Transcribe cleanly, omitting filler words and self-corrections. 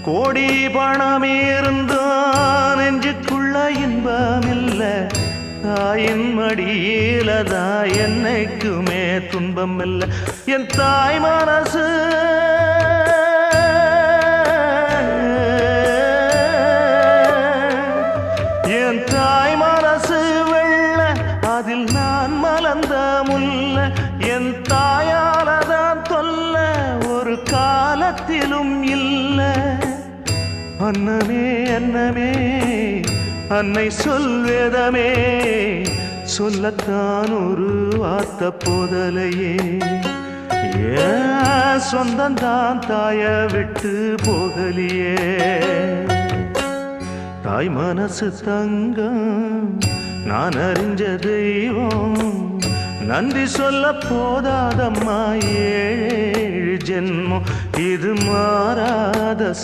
கோடி பணம் இருந்தான் நெஞ்சுக்குள்ள இன்பமில்ல தாயின் மடியிலதான் என்னைக்குமே துன்பம் இல்ல என் தாய் மனசு என் தாய் மனசு வெள்ள அதில் நான் மலர்ந்த முல்ல என் தாயாலதான் தொல்ல ஒரு காலத்திலும் இல்ல அன்னமே அன்னமே அன்னை சொல்வேதமே சொல்லத்தான் ஒரு வார்த்தை போதலையே ஏன் சொந்தந்தான் தாய விட்டு போகலியே தாய் மனசு தங்கம் நான் அறிஞ்ச தெய்வம் நன்றி சொல்ல போதாதம்மா ஏழு ஜென்மம் இது மாறாத